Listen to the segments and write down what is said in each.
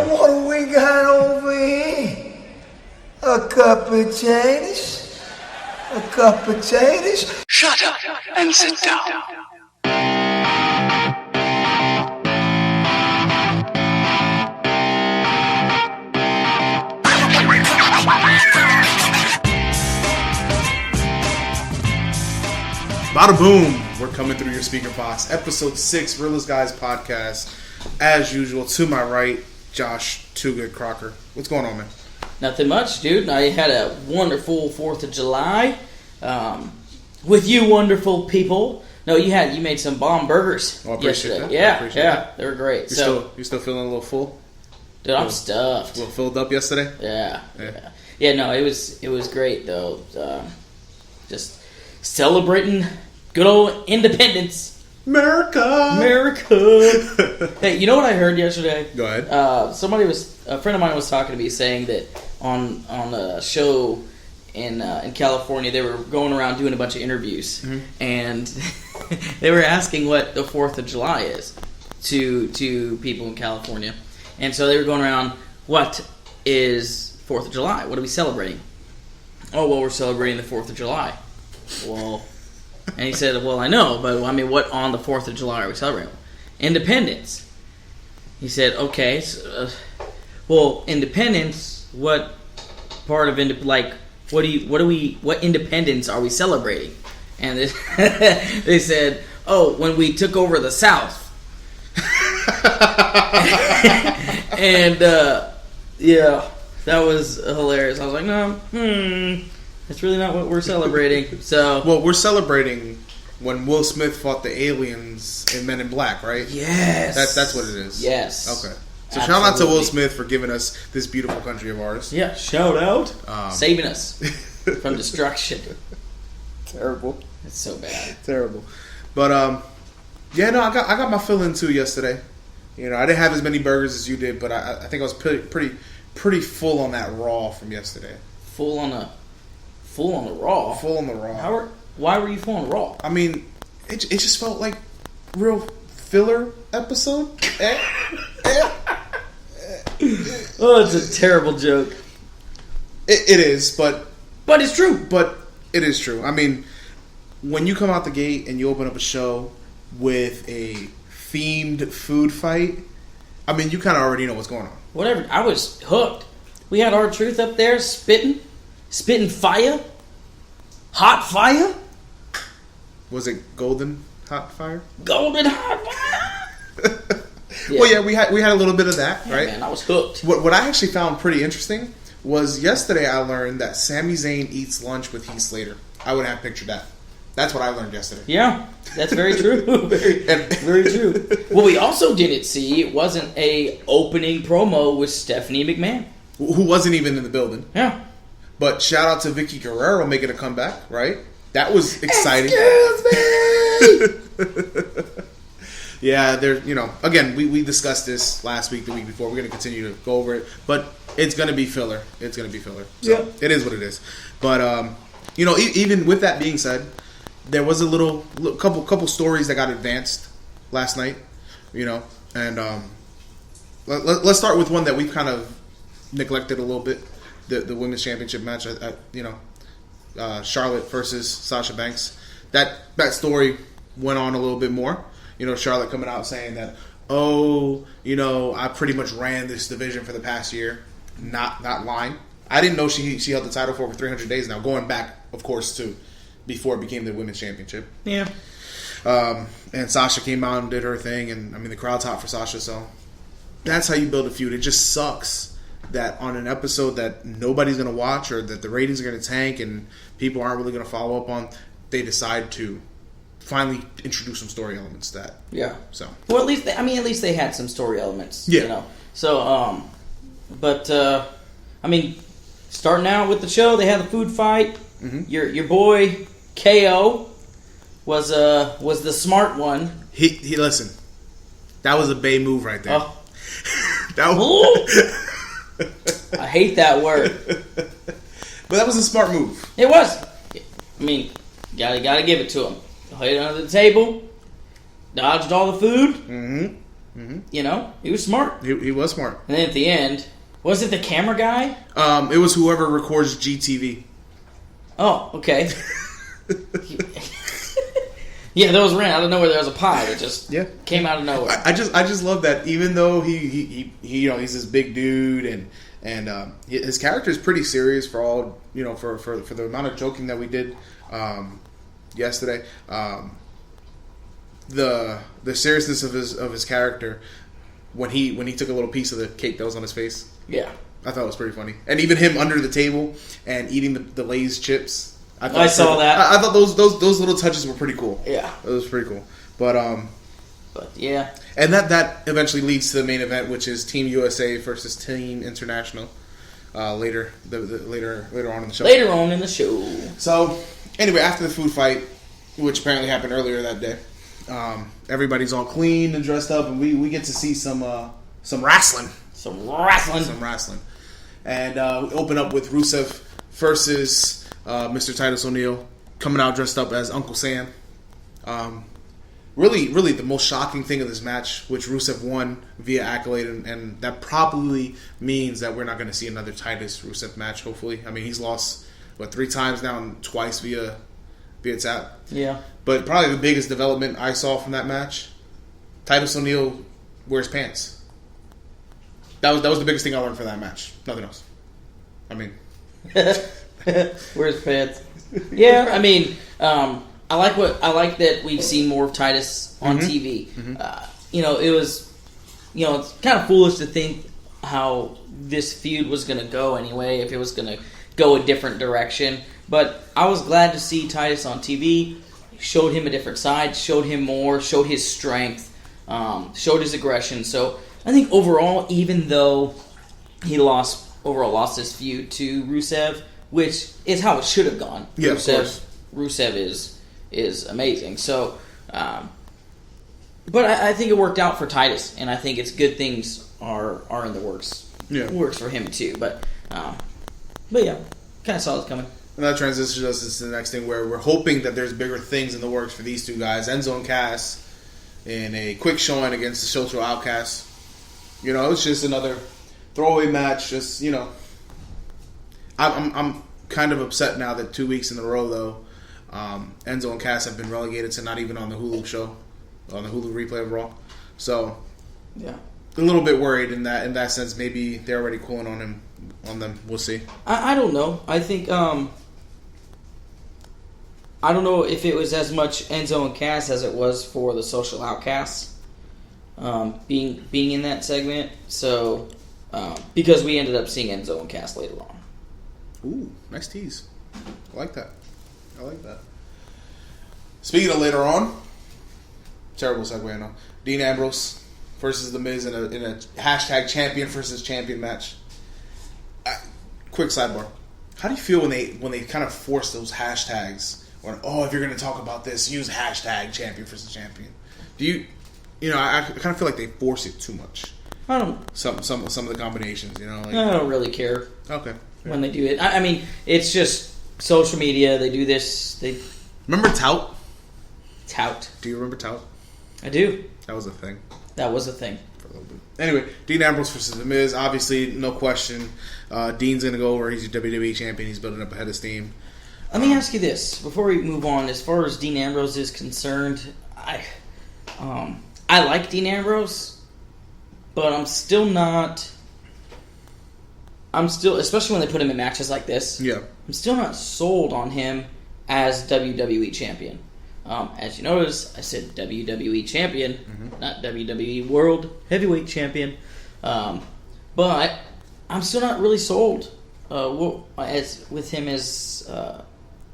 what do we got over here? A cup of potatoes? A cup of potatoes? Shut up and sit down. Bada boom! We're coming through your speaker box. Episode 6, Realest Guys podcast. As usual, to my right, Josh Too Good Crocker. What's going on, man? Nothing much, dude. I had a wonderful 4th of July with you wonderful people. No, you made some bomb burgers yesterday. Yeah, they were great. You still feeling a little full? Dude, I'm stuffed. A little filled up yesterday? Yeah. No, it was great though. Just celebrating good old independence. America. Hey, you know what I heard yesterday? Go ahead. A friend of mine was talking to me saying that on a show in California, they were going around doing a bunch of interviews, and they were asking what the 4th of July is to people in California, and so they were going around, what is 4th of July? What are we celebrating? Oh, well, we're celebrating the 4th of July. Well, and he said, well, I know, but I mean, what on the 4th of July are we celebrating? Independence. He said, okay, so, well, independence, what part of what independence are we celebrating? And they said, oh, when we took over the South. And yeah, that was hilarious. I was like, no, that's really not what we're celebrating. So, well, we're celebrating when Will Smith fought the aliens in Men in Black, right? Yes. That's what it is. Yes. Okay. So shout out to Will Smith for giving us this beautiful country of ours. Yeah, shout out. Saving us from destruction. Terrible. It's so bad. Terrible. But I got my fill in too yesterday. You know, I didn't have as many burgers as you did, but I think I was pretty full on that raw from yesterday. Full on the raw. Full on the raw. Why were you full on the raw? I mean, it just felt like real filler episode. Oh, it's a terrible joke. It is, but it's true. But it is true. I mean, when you come out the gate and you open up a show with a themed food fight, I mean, you kind of already know what's going on. Whatever. I was hooked. We had R-Truth up there spitting fire, hot fire. Was it golden hot fire? Golden hot fire. Yeah. Well, yeah, we had a little bit of that, right? Man, I was hooked. What I actually found pretty interesting was yesterday I learned that Sami Zayn eats lunch with Heath Slater. I wouldn't have pictured that. That's what I learned yesterday. Yeah, that's very true. very true. What we also didn't see wasn't a opening promo with Stephanie McMahon, who wasn't even in the building. Yeah. But shout out to Vicky Guerrero making a comeback, right? That was exciting. Excuse me. Yeah, again, we discussed this last week, the week before. We're going to continue to go over it, but it's going to be filler. So yeah. It is what it is. But even with that being said, there was a couple stories that got advanced last night. And let's start with one that we've kind of neglected a little bit. The women's championship match, Charlotte versus Sasha Banks. That story went on a little bit more. Charlotte coming out saying that, I pretty much ran this division for the past year. Not lying. I didn't know she held the title for over 300 days now. Going back, of course, to before it became the women's championship. Yeah. And Sasha came out and did her thing, and I mean the crowd's hot for Sasha, so that's how you build a feud. It just sucks that on an episode that nobody's going to watch or that the ratings are going to tank and people aren't really going to follow up on, they decide to finally introduce some story elements to that. Yeah. So. Well, at least they had some story elements. Yeah. So, starting out with the show, they had the food fight. Mm-hmm. Your boy KO was the smart one. He listen. That was a Bay move right there. Oh. That was. I hate that word. But that was a smart move. It was. I mean, gotta give it to him. Hid under the table, dodged all the food. Mm-hmm. You know, he was smart. He was smart. And then at the end, was it the camera guy? It was whoever records GTV. Oh, okay. Yeah, there was ran out of nowhere. There was a pie that just came out of nowhere. I just love that. Even though he you know, he's this big dude and his character is pretty serious for all, you know, for the amount of joking that we did yesterday. The seriousness of his character when he took a little piece of the cake that was on his face. Yeah, I thought it was pretty funny. And even him under the table and eating the Lay's chips. I saw that. I thought those little touches were pretty cool. Yeah, it was pretty cool. But yeah, and that eventually leads to the main event, which is Team USA versus Team International. Later on in the show. Later on in the show. So anyway, after the food fight, which apparently happened earlier that day, everybody's all clean and dressed up, and we get to see some wrestling. Some wrestling. And we open up with Rusev versus Mr. Titus O'Neil coming out dressed up as Uncle Sam. Really the most shocking thing of this match, which Rusev won via accolade, and that probably means that we're not going to see another Titus Rusev match, hopefully. I mean, he's lost, 3 times now and twice via tap. Yeah. But probably the biggest development I saw from that match, Titus O'Neil wears pants. That was the biggest thing I learned from that match. Nothing else. I mean... Where's pants? Yeah, I mean, I like that we've seen more of Titus on TV. You know, it was, you know, it's kind of foolish to think how this feud was going to go anyway, if it was going to go a different direction. But I was glad to see Titus on TV. Showed him a different side, showed him more, showed his strength, showed his aggression. So I think overall, even though he lost this feud to Rusev, which is how it should have gone. Yeah, of course. Rusev is amazing. So, but I think it worked out for Titus, and I think it's good things are in the works. Yeah, works for him too. But yeah, kind of saw it coming. And that transitions us to the next thing, where we're hoping that there's bigger things in the works for these two guys, Enzo and Cass, in a quick showing against the Social Outcasts. You know, it's just another throwaway match. Just, you know, I'm kind of upset now that 2 weeks in a row, though, Enzo and Cass have been relegated to not even on the Hulu show, on the Hulu replay of Raw. So, yeah, a little bit worried in that sense. Maybe they're already cooling on them. We'll see. I don't know. I think I don't know if it was as much Enzo and Cass as it was for the Social Outcasts being in that segment. So because we ended up seeing Enzo and Cass later on. Ooh, nice tease. I like that. Speaking of later on, terrible segue, I know. Dean Ambrose versus The Miz in a hashtag champion versus champion match. Quick sidebar. How do you feel when they kind of force those hashtags? Or, if you're going to talk about this, use hashtag champion versus champion. Do you know, I kind of feel like they force it too much. I don't. Some of the combinations, you know. Like, I don't really care. Okay. When they do it, I mean, it's just social media. They do this. Remember Tout? Tout. Do you remember Tout? I do. That was a thing. That was a thing. For a little bit. Anyway, Dean Ambrose versus The Miz. Obviously, no question. Dean's going to go over. He's your WWE champion. He's building up a head of steam. Let me ask you this before we move on. As far as Dean Ambrose is concerned, I like Dean Ambrose, but I'm still not. Especially when they put him in matches like this. Yeah, I'm still not sold on him as WWE champion. As you notice, I said WWE champion, not WWE World Heavyweight champion. But I'm still not really sold with him as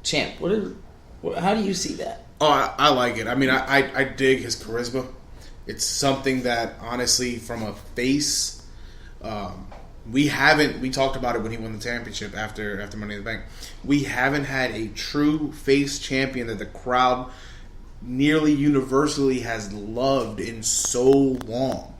champ. How do you see that? Oh, I like it. I mean, I dig his charisma. It's something that, honestly, from a face, we talked about it when he won the championship after Money in the Bank. We haven't had a true face champion that the crowd nearly universally has loved in so long.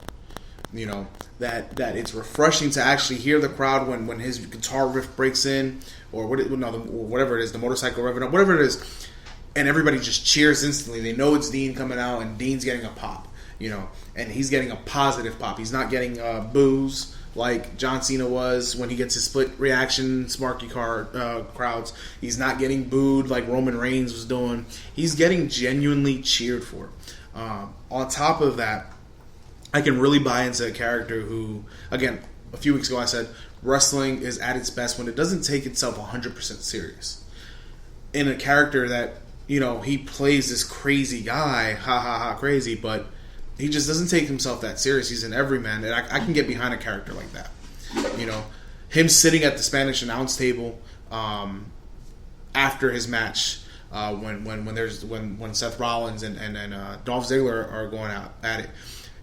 You know, that it's refreshing to actually hear the crowd when his guitar riff breaks in, or whatever it is, the motorcycle revving up, whatever it is, and everybody just cheers instantly. They know it's Dean coming out, and Dean's getting a pop. and he's getting a positive pop. He's not getting boos like John Cena was when he gets his split reaction, smarky crowds. He's not getting booed like Roman Reigns was doing. He's getting genuinely cheered for. On top of that, I can really buy into a character who, again, a few weeks ago I said, wrestling is at its best when it doesn't take itself 100% serious. In a character that, he plays this crazy guy, ha ha ha crazy, but he just doesn't take himself that serious. He's an everyman, and I can get behind a character like that. Him sitting at the Spanish announce table after his match, when Seth Rollins and Dolph Ziggler are going out at it,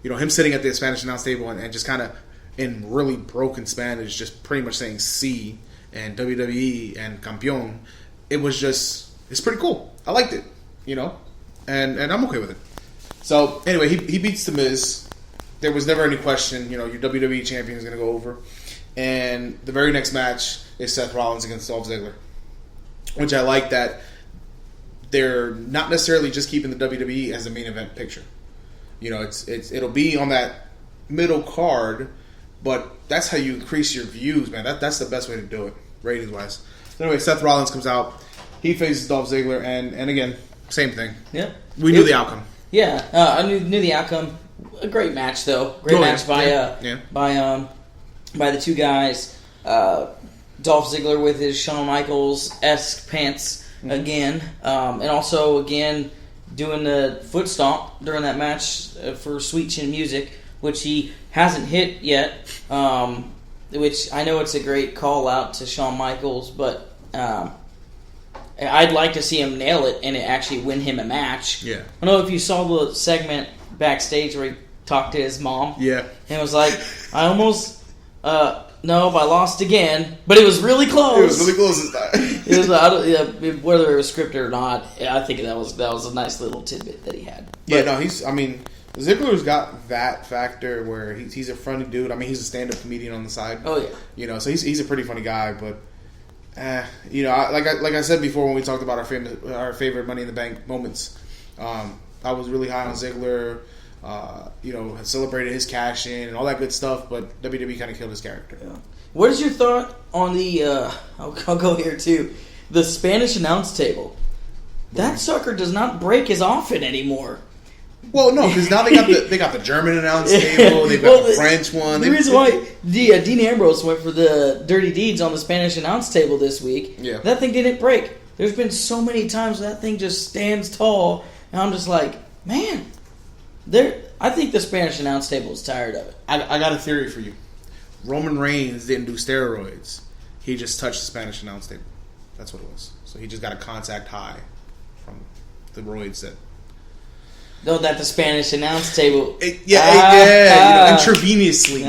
him sitting at the Spanish announce table and just kind of in really broken Spanish, just pretty much saying "Sí" and WWE and "Campeón." It's pretty cool. I liked it, and I'm okay with it. So anyway, he beats The Miz. There was never any question, your WWE champion is going to go over. And the very next match is Seth Rollins against Dolph Ziggler, which I like that they're not necessarily just keeping the WWE as the main event picture. It'll be on that middle card, but that's how you increase your views, man. That's the best way to do it, ratings wise. So anyway, Seth Rollins comes out. He faces Dolph Ziggler, and again, same thing. Yeah, we knew the outcome. Yeah, I knew the outcome. A great match, though. Great match by the two guys. Dolph Ziggler with his Shawn Michaels-esque pants again, and also again doing the foot stomp during that match for Sweet Chin Music, which he hasn't hit yet. Which I know it's a great call out to Shawn Michaels, but I'd like to see him nail it and actually win him a match. Yeah. I don't know if you saw the segment backstage where he talked to his mom. Yeah. And was like, I almost, I lost again, but it was really close. It was really close this time. It was, whether it was scripted or not, I think that was a nice little tidbit that he had. But, Ziggler's got that factor where he's a funny dude. I mean, he's a stand-up comedian on the side. Oh, yeah. So he's a pretty funny guy, but... like I said before when we talked about our favorite Money in the Bank moments, I was really high on Ziggler. Had celebrated his cash in and all that good stuff, but WWE kind of killed his character. Yeah. What is your thought on the? I'll go here too. The Spanish announce table. That sucker does not break as often anymore. Well, no, because now they got the German announce table, they've got the French one. The reason why Dean Ambrose went for the Dirty Deeds on the Spanish announce table this week, that thing didn't break. There's been so many times that thing just stands tall, and I'm just like, man, I think the Spanish announce table is tired of it. I got a theory for you. Roman Reigns didn't do steroids. He just touched the Spanish announce table. That's what it was. So he just got a contact high from the roids that... No, that the Spanish announce table. Intravenously.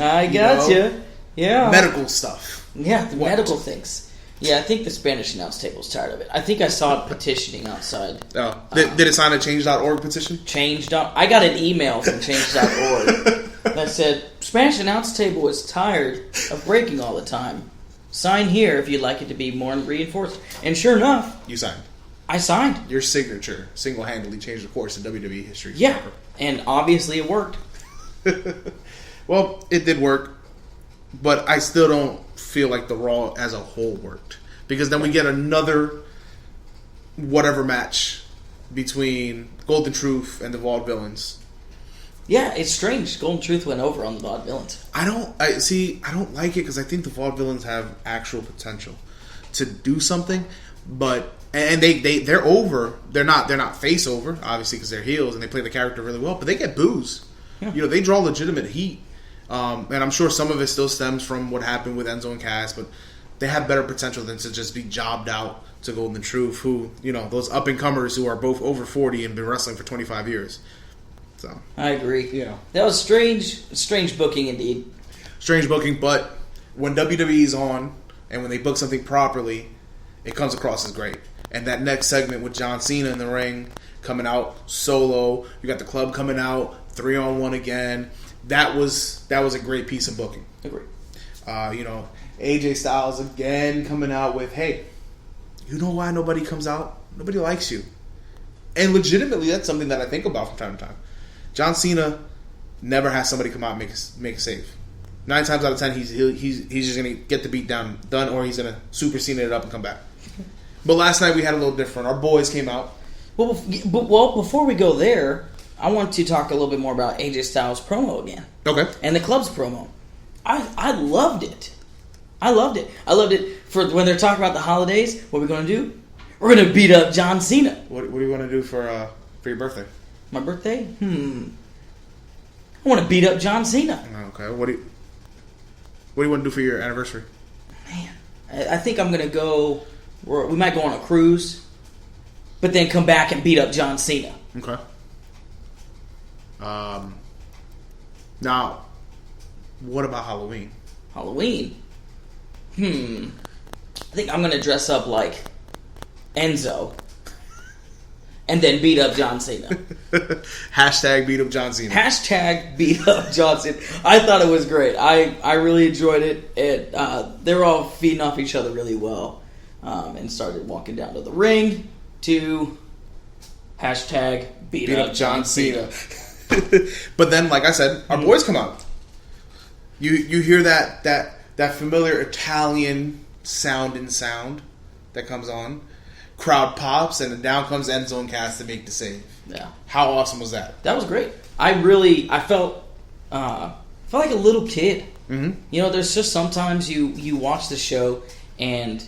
I got you. Yeah. Medical stuff. Yeah, the medical things. Yeah, I think the Spanish announce table's tired of it. I think I saw it petitioning outside. Oh. Did it sign a change.org petition? I got an email from change.org that said, Spanish announce table is tired of breaking all the time. Sign here if you'd like it to be more reinforced. And sure enough... You signed. I signed. Your signature single-handedly changed the course in WWE history. Yeah, and obviously it worked. Well, it did work, but I still don't feel like the Raw as a whole worked. Because then we get another whatever match between Golden Truth and the Vaudevillains. Yeah, it's strange. Golden Truth went over on the Vaudevillains. I don't like it because I think the Vaudevillains have actual potential to do something, but... And they're over. They're not face over, obviously, because they're heels and they play the character really well. But they get boos. Yeah. They draw legitimate heat. And I'm sure some of it still stems from what happened with Enzo and Cass. But they have better potential than to just be jobbed out to Golden Truth, who those up and comers who are both over 40 and been wrestling for 25 years. So I agree. That was strange booking indeed. Strange booking, but when WWE's on and when they book something properly, it comes across as great. And that next segment with John Cena in the ring, coming out solo. You got the club coming out, 3-on-1 again. That was a great piece of booking. Agree. AJ Styles again coming out with, hey, you know why nobody comes out? Nobody likes you. And legitimately, that's something that I think about from time to time. John Cena never has somebody come out and make a save. 9 times out of 10, he's just gonna get the beat done, or he's gonna Super Cena it up and come back. But last night we had a little different. Our boys came out. Well, before we go there, I want to talk a little bit more about AJ Styles' promo again. Okay. And the club's promo. I loved it. I loved it for when they're talking about the holidays. What are we going to do? We're going to beat up John Cena. What are you going to do for your birthday? My birthday? I want to beat up John Cena. Okay. What do you want to do for your anniversary? Man, I think I'm going to go. We might go on a cruise, but then come back and beat up John Cena. Okay. Now, what about Halloween? Halloween? I think I'm going to dress up like Enzo and then beat up John Cena. Hashtag beat up John Cena. Hashtag beat up John Cena. I thought it was great. I really enjoyed it. They were all feeding off each other really well, and started walking down to the ring to hashtag beat up John Cena. But then, like I said, our boys come out. You hear that familiar Italian sound that comes on. Crowd pops, and then down comes Enzo and Cass to make the save. Yeah. How awesome was that? That was great. I felt like a little kid. Mm-hmm. You know, there's just sometimes you watch the show and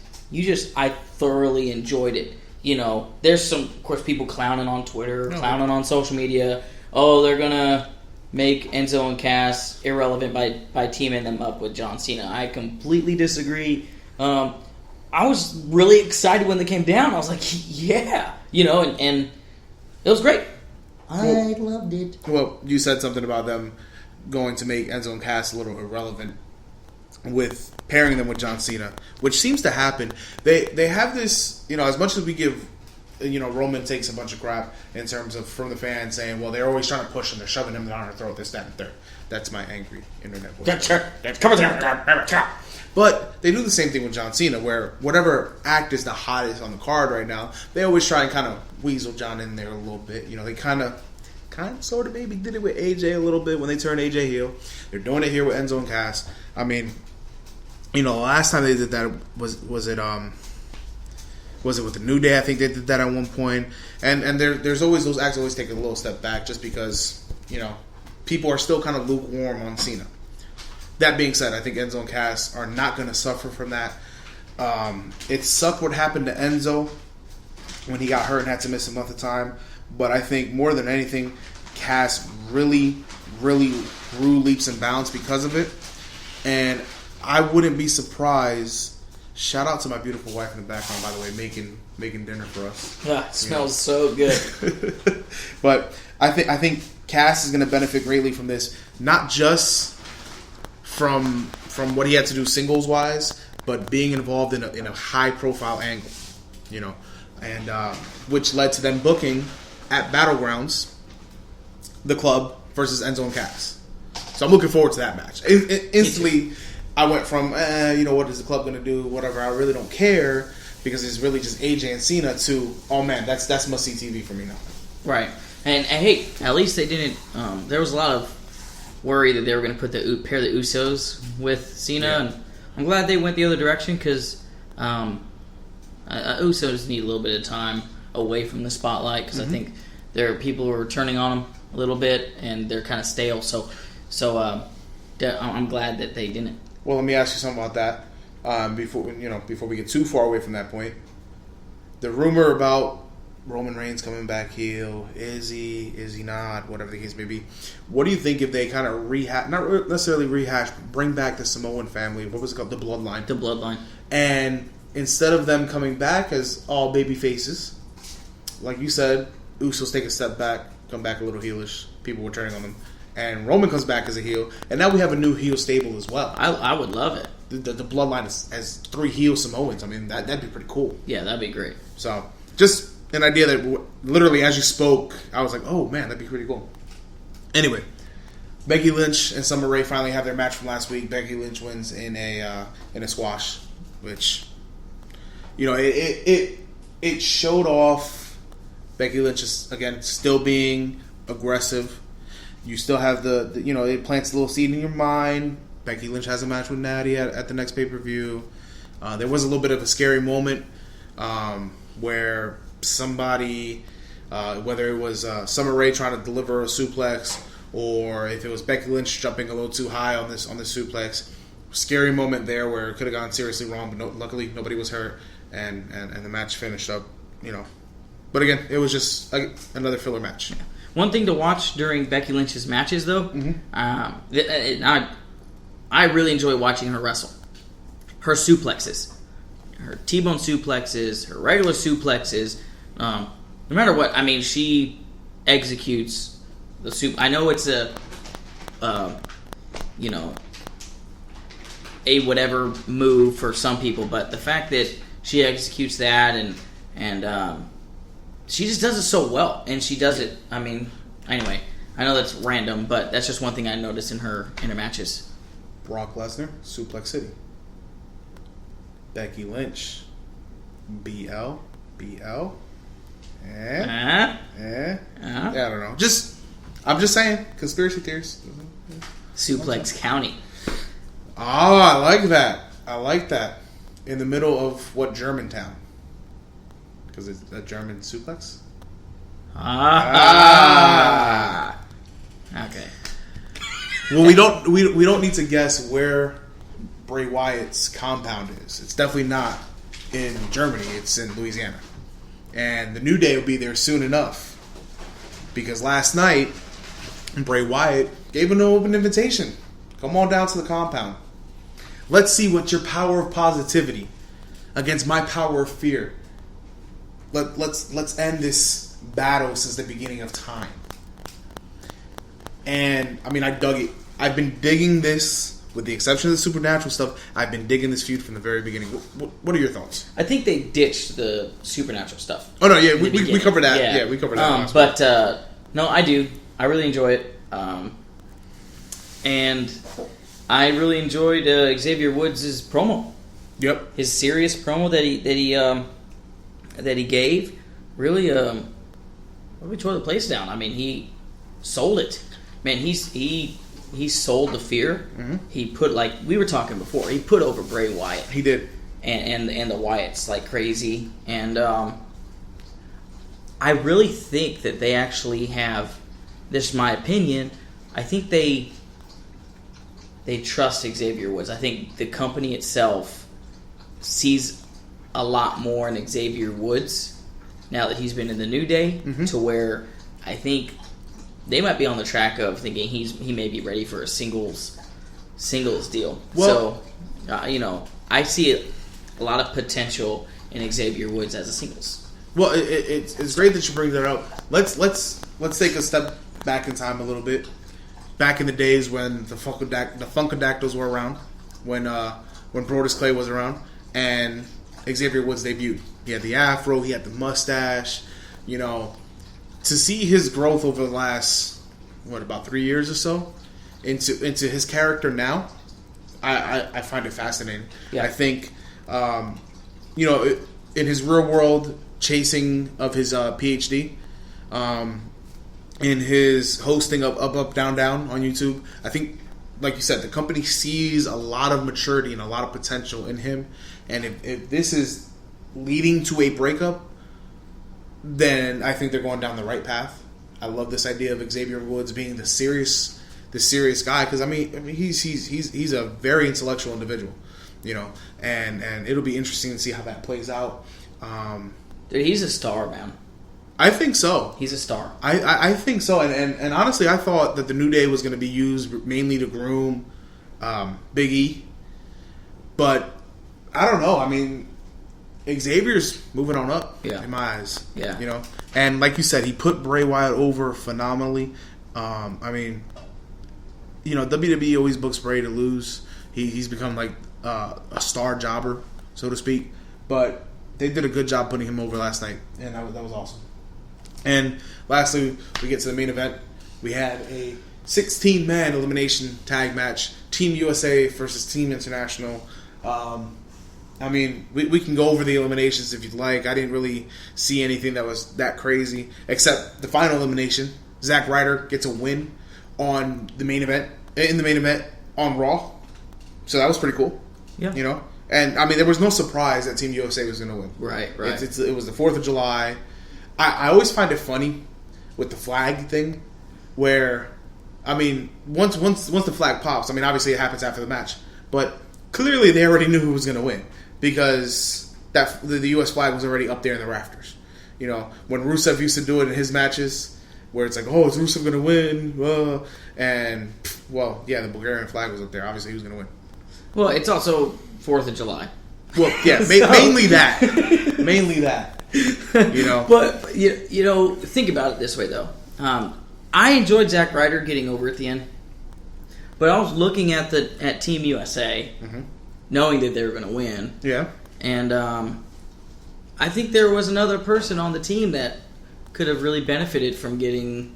I thoroughly enjoyed it. You know, there's some, of course, people clowning on Twitter, clowning on social media. Oh, they're gonna make Enzo and Cass irrelevant by teaming them up with John Cena. I completely disagree. I was really excited when they came down. I was like, yeah, you know, and it was great. I loved it. Well, you said something about them going to make Enzo and Cass a little irrelevant with pairing them with John Cena, which seems to happen. They have this, you know, as much as we give, you know, Roman takes a bunch of crap in terms of from the fans saying, well, they're always trying to push him, they're shoving him down our throat, this, that, and third. That's my angry internet voice. But they do the same thing with John Cena, where whatever act is the hottest on the card right now, they always try and kind of weasel John in there a little bit. You know, they kind of sort of maybe did it with AJ a little bit when they turned AJ heel. They're doing it here with Enzo and Cass. I mean, you know, the last time they did that was it with the New Day? I think they did that at one point. And there's always those acts always take a little step back just because, you know, people are still kind of lukewarm on Cena. That being said, I think Enzo and Cass are not going to suffer from that. It sucked what happened to Enzo when he got hurt and had to miss a month of time. But I think more than anything, Cass really, really grew leaps and bounds because of it. And I wouldn't be surprised. Shout out to my beautiful wife in the background, by the way, making dinner for us. Yeah, it smells so good. But I think Cass is going to benefit greatly from this, not just from what he had to do singles wise, but being involved in a high profile angle, you know, and which led to them booking at Battlegrounds the club versus Enzo and Cass. So I'm looking forward to that match. Instantly, I went from you know, what is the club going to do? Whatever, I really don't care because it's really just AJ and Cena. To oh man, that's must see TV for me now. Right, and hey, at least they didn't. There was a lot of worry that they were going to pair the Usos with Cena, and I'm glad they went the other direction because Usos need a little bit of time away from the spotlight because I think there are people who are turning on them a little bit and they're kind of stale. So I'm glad that they didn't. Well, let me ask you something about that before we get too far away from that point. The rumor about Roman Reigns coming back heel, is he not, whatever the case may be. What do you think if they kind of not necessarily rehash, but bring back the Samoan family, what was it called, the Bloodline? The Bloodline. And instead of them coming back as all baby faces, like you said, Usos take a step back, come back a little heelish, people were turning on them, and Roman comes back as a heel, and now we have a new heel stable as well. I would love it. The Bloodline has 3 heel Samoans. I mean, that'd be pretty cool. Yeah, that'd be great. So, just an idea that literally as you spoke, I was like, oh man, that'd be pretty cool. Anyway, Becky Lynch and Summer Rae finally have their match from last week. Becky Lynch wins in a squash, which, you know, it showed off Becky Lynch is, again, still being aggressive. You still have the it plants a little seed in your mind. Becky Lynch has a match with Natty at the next pay-per-view. There was a little bit of a scary moment where somebody, whether it was Summer Rae trying to deliver a suplex, or if it was Becky Lynch jumping a little too high on this suplex, scary moment there where it could have gone seriously wrong, but luckily nobody was hurt, and the match finished up, But again, it was just another filler match. One thing to watch during Becky Lynch's matches, though, I really enjoy watching her wrestle. Her suplexes, her T-bone suplexes, her regular suplexes. No matter what, I mean, she executes the I know it's a whatever move for some people, but the fact that she executes that and she just does it so well, and she does it. I mean, anyway, I know that's random, but that's just one thing I noticed in her matches. Brock Lesnar, Suplex City. Becky Lynch, BL. Yeah, I don't know. I'm just saying, conspiracy theories. Suplex County. Oh, I like that. In the middle of what Germantown? Because it's a German suplex? Okay. Well, we don't need to guess where Bray Wyatt's compound is. It's definitely not in Germany. It's in Louisiana. And the New Day will be there soon enough. Because last night, Bray Wyatt gave an open invitation. Come on down to the compound. Let's see what your power of positivity against my power of fear. Let's end this battle since the beginning of time. And I mean, I dug it. I've been digging this, with the exception of the supernatural stuff. I've been digging this feud from the very beginning. What are your thoughts? I think they ditched the supernatural stuff. Oh no, yeah, we covered that. Yeah, we covered that. But no, I do. I really enjoy it. And I really enjoyed Xavier Woods' promo. Yep. His serious promo that he gave really tore the place down. I mean, he sold it. Man, he sold the fear. Mm-hmm. He put, like we were talking before, he put over Bray Wyatt. He did. And the Wyatts like crazy. And I really think that they actually have, this is my opinion, I think they trust Xavier Woods. I think the company itself sees a lot more in Xavier Woods now that he's been in the New Day, to where I think they might be on the track of thinking he may be ready for a singles deal. Well, so, I see a lot of potential in Xavier Woods as a singles. Well, it's great that you bring that up. Let's take a step back in time a little bit. Back in the days when the Funkadactyls were around, when Brodus Clay was around, and Xavier Woods debuted. He had the afro, he had the mustache. To see his growth over the last about 3 years or so into his character now, I find it fascinating. Yeah. I think in his real world chasing of his PhD, in his hosting of Up Down Down on YouTube, I think, like you said, the company sees a lot of maturity and a lot of potential in him. And if this is leading to a breakup, then I think they're going down the right path. I love this idea of Xavier Woods being the serious guy, because I mean he's a very intellectual individual, and it'll be interesting to see how that plays out. Dude, he's a star, man. I think so. He's a star. I think so, and honestly, I thought that the New Day was going to be used mainly to groom Big E, but I don't know. I mean, Xavier's moving on up in my eyes. Yeah. And like you said, he put Bray Wyatt over phenomenally. I mean, WWE always books Bray to lose. He's become like a star jobber, so to speak. But they did a good job putting him over last night, and that was awesome. And lastly, we get to the main event. We had a 16-man elimination tag match. Team USA versus Team International. I mean, we can go over the eliminations if you'd like. I didn't really see anything that was that crazy, except the final elimination. Zack Ryder gets a win on the main event, on Raw. So that was pretty cool. Yeah. You know? And, I mean, there was no surprise that Team USA was going to win. Right. It was the 4th of July. I always find it funny with the flag thing where, I mean, once the flag pops, I mean, obviously it happens after the match. But clearly they already knew who was going to win because the U.S. flag was already up there in the rafters. You know, when Rusev used to do it in his matches where it's like, oh, is Rusev going to win? And, well, yeah, the Bulgarian flag was up there. Obviously he was going to win. Well, it's also 4th of July. Well, yeah, mainly that. Mainly that. You know? But, you know, think about it this way, though. I enjoyed Zack Ryder getting over at the end. But I was looking at Team USA, knowing that they were going to win. Yeah. And I think there was another person on the team that could have really benefited from getting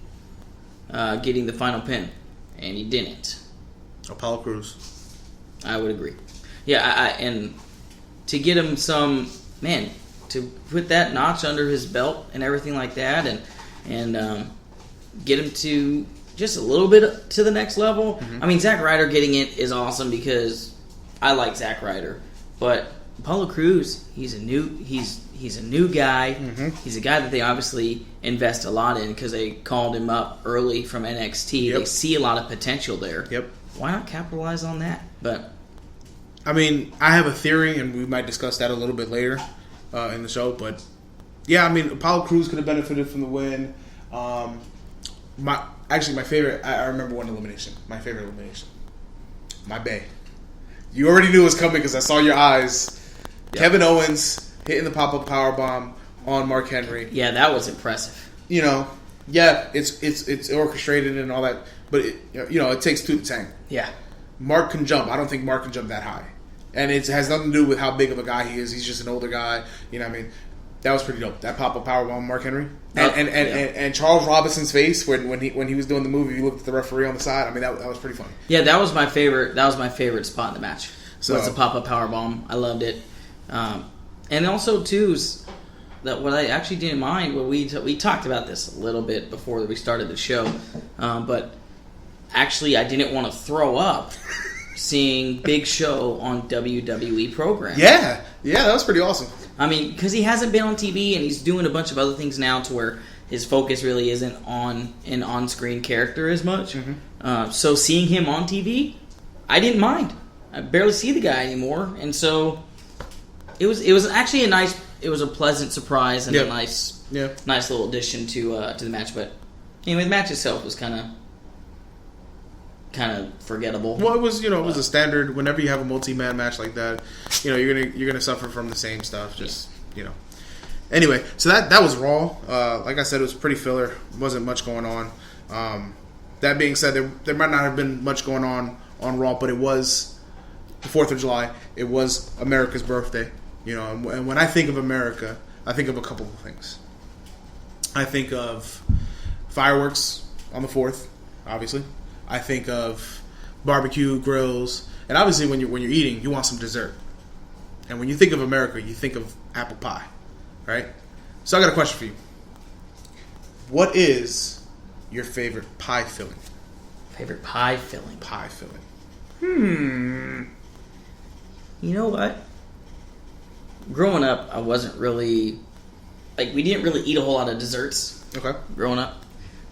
the final pin. And he didn't. Apollo Crews. I would agree. Yeah, and to get him to put that notch under his belt and everything like that, and get him to just a little bit to the next level. I mean, Zack Ryder getting it is awesome because I like Zack Ryder, but Apollo Crews, he's a new guy. He's a guy that they obviously invest a lot in because they called him up early from NXT. Yep. They see a lot of potential there. Yep. Why not capitalize on that? But I mean, I have a theory, and we might discuss that a little bit later in the show. But yeah, I mean, Apollo Crews could have benefited from the win. My favorite. I remember one elimination. My favorite elimination. My bae. You already knew it was coming because I saw your eyes. Yep. Kevin Owens hitting the pop-up powerbomb on Mark Henry. Yeah, that was impressive. You know, yeah, it's orchestrated and all that, but it takes two to tango. Yeah. Mark can jump. I don't think Mark can jump that high. And it has nothing to do with how big of a guy he is. He's just an older guy. You know what I mean? That was pretty dope. That pop-up powerbomb, Mark Henry. And Charles Robinson's face when he was doing the move, you looked at the referee on the side. I mean, that was pretty funny. Yeah, that was my favorite. That was my favorite spot in the match. So was the pop-up powerbomb. I loved it. And also, too, that what I actually didn't mind, we talked about this a little bit before we started the show, but actually I didn't want to throw up seeing Big Show on WWE program. Yeah, that was pretty awesome. I mean, because he hasn't been on TV and he's doing a bunch of other things now to where his focus really isn't on an on-screen character as much. So seeing him on TV, I didn't mind. I barely see the guy anymore, and so it was actually it was a pleasant surprise and a nice little addition to the match. But anyway, the match itself was kind of forgettable. Well, it was a standard. Whenever you have a multi-man match like that, you're gonna suffer from the same stuff. Anyway, so that was Raw. Like I said, it was pretty filler. Wasn't much going on. That being said, there might not have been much going on Raw, but it was the 4th of July. It was America's birthday. And when I think of America, I think of a couple of things. I think of fireworks on the 4th, obviously. I think of barbecue grills, and obviously when you're eating, you want some dessert. And when you think of America, you think of apple pie, right? So I got a question for you. What is your favorite pie filling? Favorite pie filling? Pie filling. You know what? Growing up, I wasn't really we didn't really eat a whole lot of desserts. Okay. Growing up,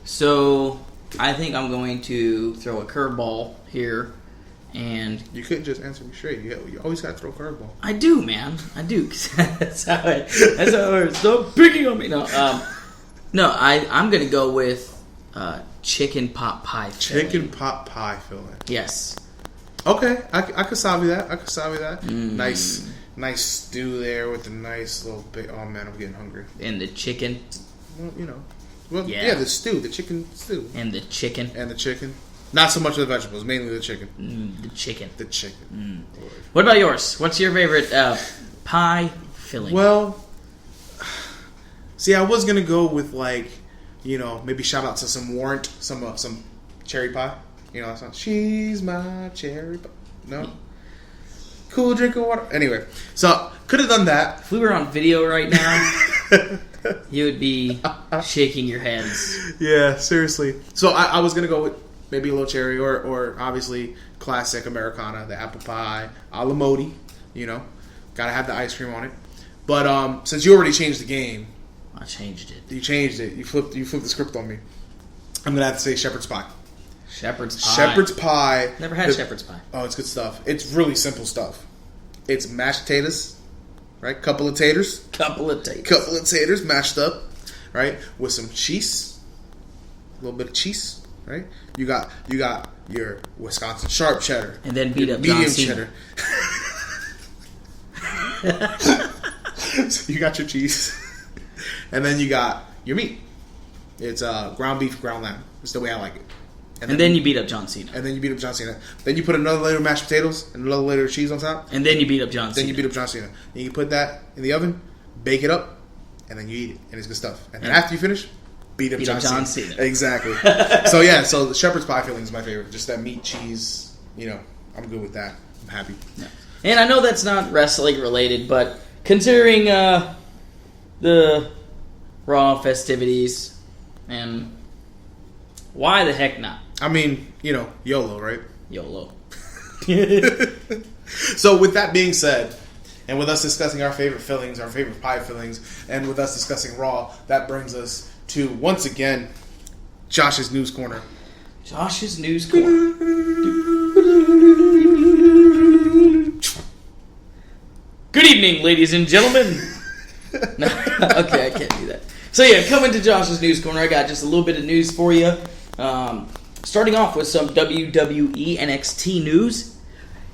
so I think I'm going to throw a curveball here, and you couldn't just answer me straight. You always got to throw a curveball. I do, man. I do. That's how it works. Stop picking on me. No, I'm going to go with chicken pot pie filling. Chicken pot pie filling. Yes. Okay, I could salve that. Nice stew there with a nice little bit. Oh man, I'm getting hungry. And the chicken. Well, the stew, the chicken stew. And the chicken. Not so much of the vegetables, mainly the chicken. The chicken. What about yours? What's your favorite pie filling? Well, see, I was gonna go with maybe shout out to some Warrant, some cherry pie. She's my cherry pie. No. Cool drink of water. Anyway, so could have done that. If we were on video right now, you would be shaking your heads. Yeah, seriously. So I was gonna go with maybe a little cherry, or obviously classic Americana, the apple pie, a la modi. You know, gotta have the ice cream on it. But since you already changed the game, I changed it. You changed it. You flipped the script on me. I'm gonna have to say shepherd's pie. Shepherd's pie. Shepherd's pie. Never had shepherd's pie. Oh, it's good stuff. It's really simple stuff. It's mashed potatoes, right? Couple of taters. Couple of taters mashed up, right? With some cheese. A little bit of cheese, right? You got your Wisconsin sharp cheddar. And then beat up medium John Cena. cheddar. So you got your cheese. And then you got your meat. It's ground beef, ground lamb. That's the way I like it. And then you beat up John Cena. Then you put another layer of mashed potatoes and another layer of cheese on top. And then you beat up John Cena. And you put that in the oven, bake it up, and then you eat it. And it's good stuff. And then after you finish, beat up John Cena. Exactly. So the shepherd's pie filling is my favorite. Just that meat, cheese. You know, I'm good with that. I'm happy. Yeah. And I know that's not wrestling related, but considering the Raw festivities, and why the heck not? I mean, you know, YOLO, right? YOLO. So with that being said, and with us discussing our favorite fillings, our favorite pie fillings, and with us discussing Raw, that brings us to, once again, Josh's News Corner. Josh's News Corner. Good evening, ladies and gentlemen. No, okay, I can't do that. So yeah, coming to Josh's News Corner, I got just a little bit of news for you. Starting off with some WWE NXT news.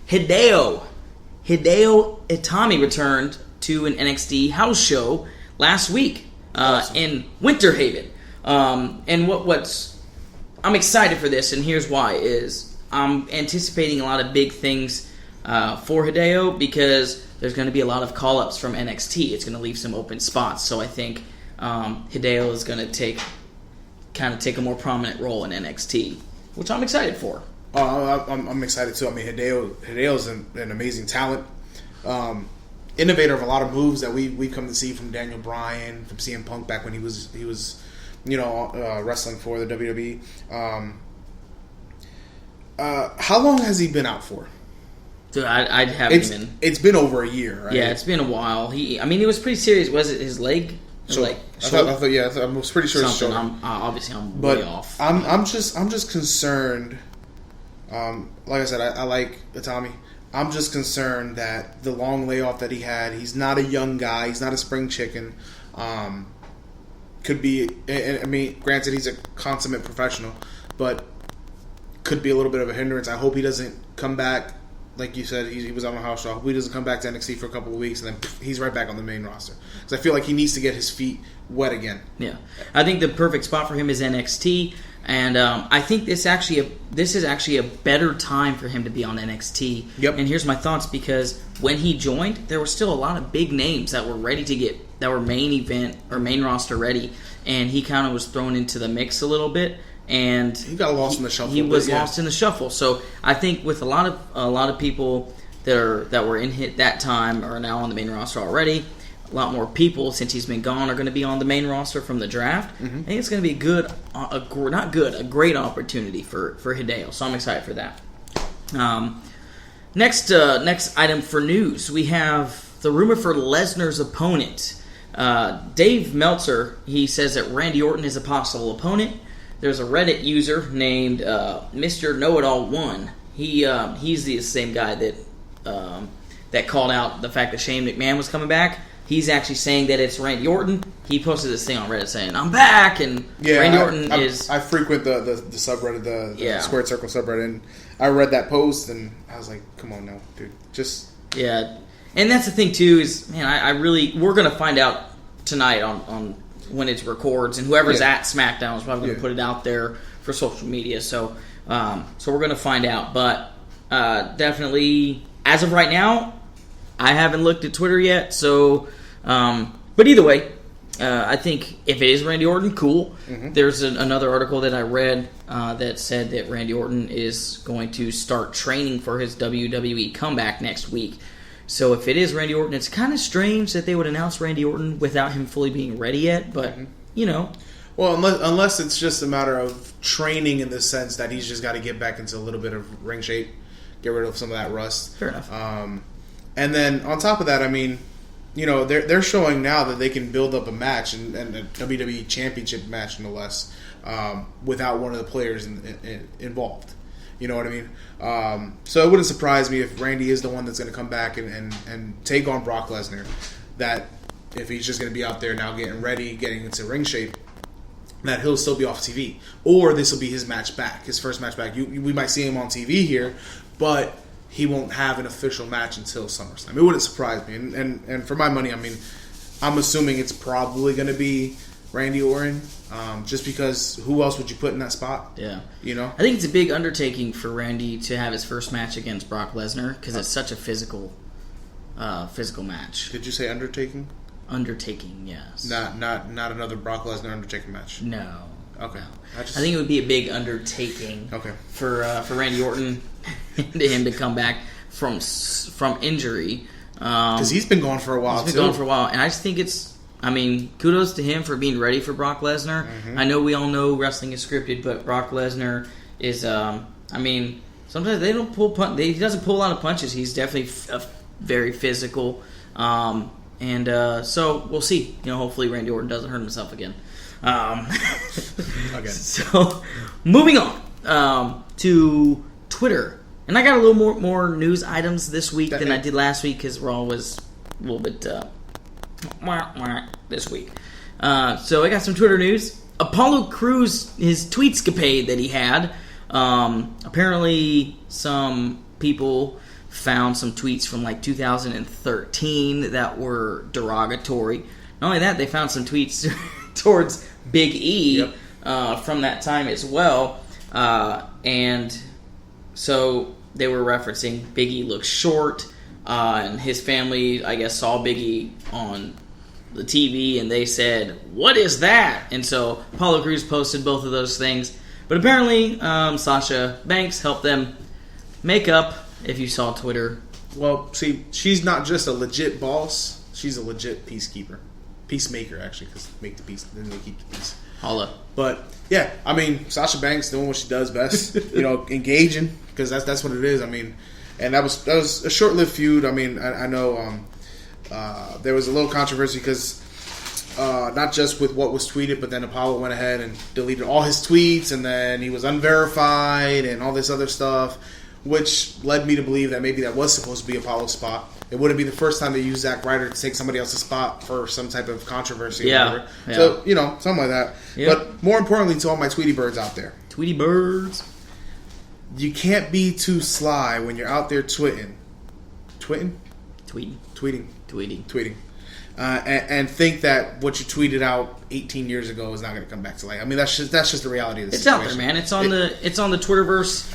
Hideo Itami returned to an NXT house show last week in Winter Haven. And what's I'm excited for this, and here's why: is I'm anticipating a lot of big things for Hideo because there's going to be a lot of call-ups from NXT. It's going to leave some open spots, so I think Hideo is going to take a more prominent role in NXT, which I'm excited for. I'm excited too. I mean, Hideo's an amazing talent, innovator of a lot of moves that we come to see from Daniel Bryan, from CM Punk back when he was wrestling for the WWE. How long has he been out for? Dude, I haven't even. It's been over a year, right? Yeah, it's been a while. He was pretty serious. Was it his leg? I was pretty sure it's shoulder. I'm way off. I'm just concerned. Like I said, I like Itami. I'm just concerned that the long layoff that he had. He's not a young guy. He's not a spring chicken. Could be. I mean, granted, he's a consummate professional, but could be a little bit of a hindrance. I hope he doesn't come back. Like you said, he was on a house show. I hope he doesn't come back to NXT for a couple of weeks and then he's right back on the main roster. Because I feel like he needs to get his feet wet again. Yeah, I think the perfect spot for him is NXT, and I think this is actually a better time for him to be on NXT. Yep. And here's my thoughts: because when he joined, there were still a lot of big names that were ready to that were main event or main roster ready, and he kind of was thrown into the mix a little bit. And he got lost in the shuffle. He was lost in the shuffle. So I think with a lot of people that were in that time are now on the main roster already. A lot more people since he's been gone are going to be on the main roster from the draft. Mm-hmm. I think it's going to be a great opportunity for Hideo. So I'm excited for that. Next item for news, we have the rumor for Lesnar's opponent. Dave Meltzer, he says that Randy Orton is a possible opponent. There's a Reddit user named Mr. Know-It-All 1. He's the same guy that called out the fact that Shane McMahon was coming back. He's actually saying that it's Randy Orton. He posted this thing on Reddit saying, "I'm back," and Randy Orton is... I frequent the subreddit, the Squared Circle subreddit, and I read that post, and I was like, come on now, dude. Just... Yeah. And that's the thing, too, is, man, we're going to find out tonight on when it records, and whoever's at SmackDown is probably going to put it out there for social media. So we're going to find out. But definitely, as of right now, I haven't looked at Twitter yet. So, but either way, I think if it is Randy Orton, cool. Mm-hmm. There's another article that I read that said that Randy Orton is going to start training for his WWE comeback next week. So if it is Randy Orton, it's kind of strange that they would announce Randy Orton without him fully being ready yet, but, Well, unless it's just a matter of training in the sense that he's just got to get back into a little bit of ring shape, get rid of some of that rust. Fair enough. And then on top of that, I mean, you know, they're showing now that they can build up a match and a WWE Championship match, no less, without one of the players involved. You know what I mean? So it wouldn't surprise me if Randy is the one that's going to come back and take on Brock Lesnar. That if he's just going to be out there now getting ready, getting into ring shape, that he'll still be off TV. Or this will be his match back, his first match back. We might see him on TV here, but he won't have an official match until SummerSlam. It wouldn't surprise me. And for my money, I mean, I'm assuming it's probably going to be Randy Orton, just because who else would you put in that spot? Yeah. You know? I think it's a big undertaking for Randy to have his first match against Brock Lesnar because it's such a physical match. Did you say undertaking? Undertaking, yes. Not another Brock Lesnar Undertaker match. No. Okay. No. I think it would be a big undertaking. Okay. For Randy Orton and him to come back from injury. Because he's been gone for a while. And I just think kudos to him for being ready for Brock Lesnar. Mm-hmm. I know we all know wrestling is scripted, but Brock Lesnar is. Sometimes they don't pull he doesn't pull a lot of punches. He's definitely very physical. So we'll see. You know, hopefully Randy Orton doesn't hurt himself again. Again. So moving on to Twitter, and I got a little more news items this week than I did last week because Raw was a little bit this week. So I got some Twitter news. Apollo Crews, his tweetscapade that he had. Apparently, some people found some tweets from like 2013 that were derogatory. Not only that, they found some tweets towards Big E from that time as well. And so they were referencing Big E looks short, and his family, I guess, saw Big E on the TV, and they said, "What is that?" And so Apollo Crews posted both of those things. But apparently, Sasha Banks helped them make up. If you saw Twitter, well, see, she's not just a legit boss; she's a legit peacemaker, actually, because make the peace, then they keep the peace. Holla. But yeah, I mean, Sasha Banks doing what she does best, you know, engaging, because that's what it is. I mean, and that was a short-lived feud. I mean, I know there was a little controversy because not just with what was tweeted, but then Apollo went ahead and deleted all his tweets, and then he was unverified and all this other stuff, which led me to believe that maybe that was supposed to be Apollo's spot. It wouldn't be the first time they used Zack Ryder to take somebody else's spot for some type of controversy or whatever. Yeah. So, you know, something like that. Yep. But more importantly, to all my Tweety birds out there. Tweety birds. You can't be too sly when you're out there tweeting. Tweeting. And think that what you tweeted out 18 years ago is not going to come back to life. I mean, that's just the reality of the situation. It's out there, man. It's on the Twitterverse.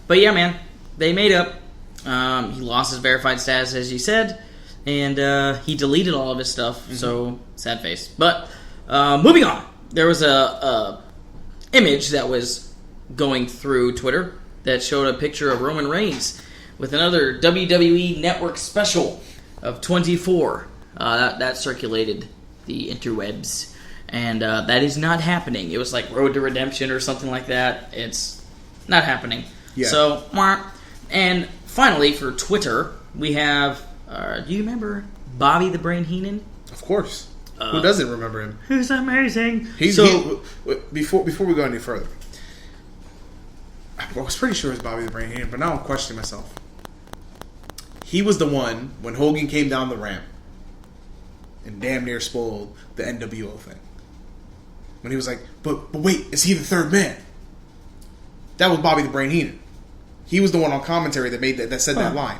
But yeah, man, they made up. He lost his verified status, as you said, and he deleted all of his stuff. Mm-hmm. So sad face. But moving on, there was a image that was going through Twitter that showed a picture of Roman Reigns with another WWE Network special of 24. That circulated the interwebs, and that is not happening. It was like Road to Redemption or something like that. It's not happening. Yeah. So, and finally for Twitter, we have. Do you remember Bobby the Brain Heenan? Of course. Who doesn't remember him? He's amazing. Before we go any further, I was pretty sure it was Bobby the Brain Heenan, but now I'm questioning myself. He was the one when Hogan came down the ramp and damn near spoiled the NWO thing. When he was like, but wait, is he the third man? That was Bobby the Brain Heenan. He was the one on commentary that said that line.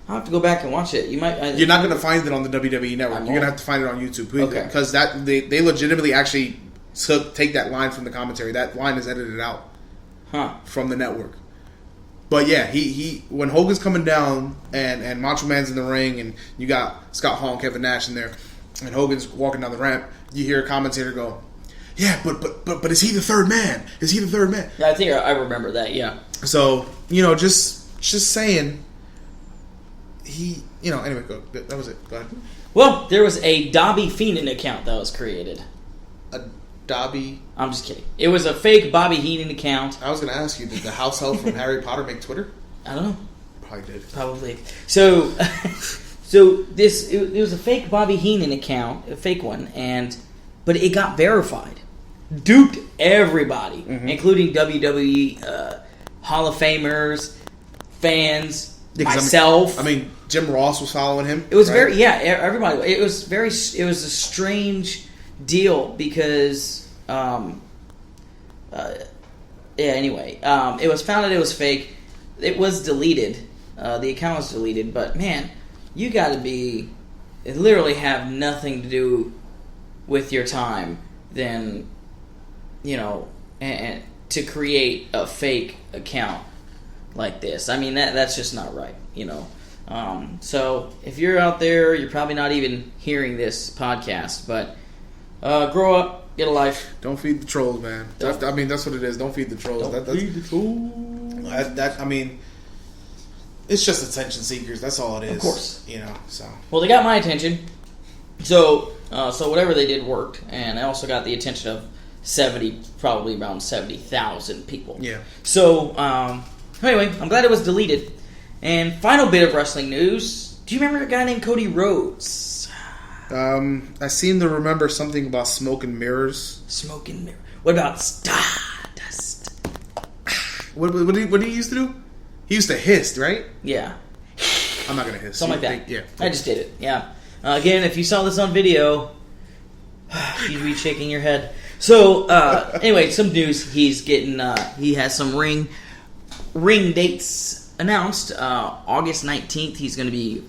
I'll have to go back and watch it. You're not going to find it on the WWE Network. You're going to have to find it on YouTube. Okay. Because they legitimately actually take that line from the commentary. That line is edited out from the network. But yeah, he when Hogan's coming down and Macho Man's in the ring and you got Scott Hall and Kevin Nash in there and Hogan's walking down the ramp, you hear a commentator go, "Yeah, but is he the third man? Is he the third man?" Yeah, I think I remember that. Yeah. So just saying, anyway, that was it. Go ahead. Well, there was a Dobby Feenan account that was created. Dobby. I'm just kidding. It was a fake Bobby Heenan account. I was going to ask you, did the house elf from Harry Potter make Twitter? I don't know. Probably did. Probably. So, it was a fake Bobby Heenan account, a fake one, but it got verified. Duped everybody, including WWE Hall of Famers, fans, myself. I mean, Jim Ross was following him. It was right? Everybody. It was a strange deal because, anyway, it was found that it was fake. It was deleted. The account was deleted, but man, you got to literally have nothing to do with your time than, and to create a fake account like this. I mean, that's just not right, So if you're out there, you're probably not even hearing this podcast, but grow up, get a life. Don't feed the trolls, man. That's what it is. Don't feed the trolls. Feed the trolls. It's just attention seekers. That's all it is. Of course. So. Well, they got my attention. So whatever they did worked, and I also got the attention of probably around 70,000 people. Yeah. So, anyway, I'm glad it was deleted. And final bit of wrestling news. Do you remember a guy named Cody Rhodes? I seem to remember something about smoke and mirrors. Smoke and mirrors. What about Stardust? What did he used to do? He used to hiss, right? Yeah. I'm not going to hiss. Something like that. Yeah. I just did it. Yeah. Again, if you saw this on video, you'd be shaking your head. So, anyway, some news. He's getting, he has some ring dates announced. August 19th, he's going to be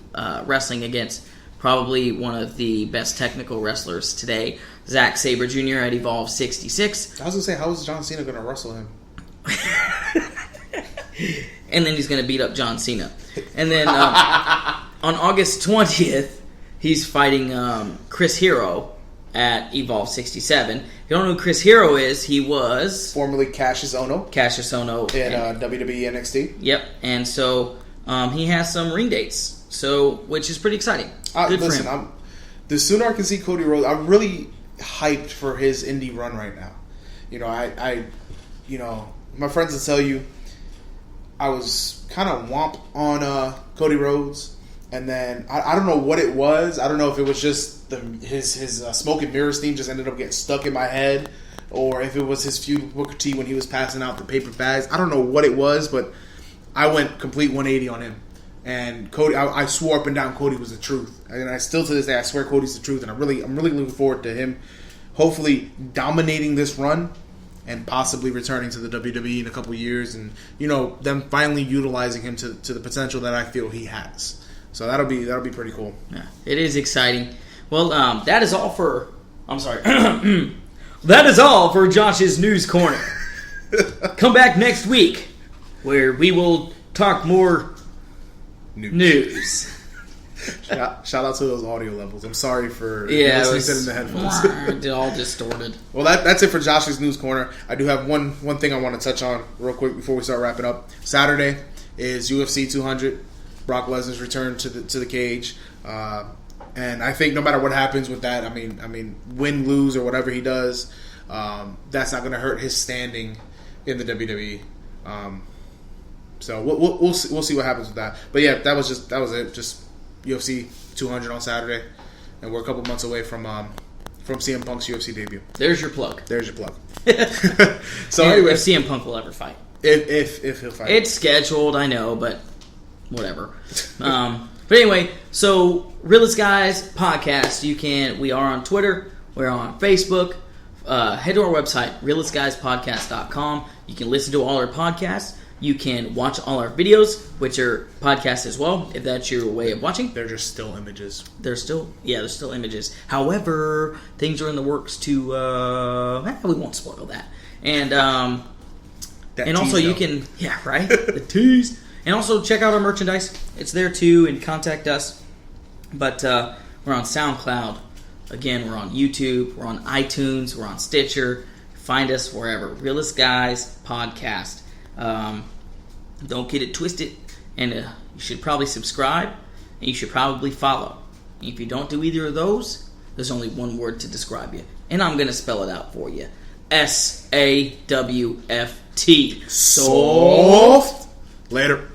wrestling against probably one of the best technical wrestlers today, Zack Sabre Jr. at Evolve 66. I was going to say, how is John Cena going to wrestle him? And then he's going to beat up John Cena. And then on August 20th, he's fighting Chris Hero at Evolve 67. If you don't know who Chris Hero is, he was... formerly Cassius Ohno. In WWE NXT. Yep. And so he has some ring dates, which is pretty exciting. Good for him. The sooner I can see Cody Rhodes, I'm really hyped for his indie run right now. My friends will tell you, I was kind of womp on Cody Rhodes, and then I don't know what it was. I don't know if it was just his smoke and mirrors theme just ended up getting stuck in my head, or if it was his feud with Booker T when he was passing out the paper bags. I don't know what it was, but I went complete 180 on him. And Cody, I swore up and down Cody was the truth, and I still to this day I swear Cody's the truth. And I'm really looking forward to him, hopefully dominating this run. And possibly returning to the WWE in a couple years, and them finally utilizing him to the potential that I feel he has. So that'll be pretty cool. Yeah, it is exciting. Well, that is all for. I'm sorry. That is all for Josh's News Corner. Come back next week, where we will talk more news. Shout out to those audio levels. I'm sorry for listening to it in the headphones. It's all distorted. Well, that's it for Josh's News Corner. I do have one thing I want to touch on real quick before we start wrapping up. Saturday is UFC 200. Brock Lesnar's return to the cage, and I think no matter what happens with that, I mean, win, lose, or whatever he does, that's not going to hurt his standing in the WWE. So we'll see what happens with that. But yeah, that was it. Just UFC 200 on Saturday, and we're a couple months away from CM Punk's UFC debut. There's your plug. So anyway, if CM Punk will ever fight, if he'll fight, it's scheduled. I know, but whatever. But anyway, so Realest Guys podcast. We are on Twitter. We're on Facebook. Head to our website, realestguyspodcast.com. You can listen to all our podcasts. You can watch all our videos, which are podcasts as well, if that's your way of watching. They're just still images. There's still images. However, things are in the works to, we won't spoil that. And also you can, the tease. And also check out our merchandise. It's there too, and contact us. But we're on SoundCloud. Again, we're on YouTube. We're on iTunes. We're on Stitcher. Find us wherever. Realest Guys Podcast. Don't get it twisted, and you should probably subscribe, and you should probably follow. If you don't do either of those, there's only one word to describe you: and I'm going to spell it out for you. SAWFT. Soft. Later.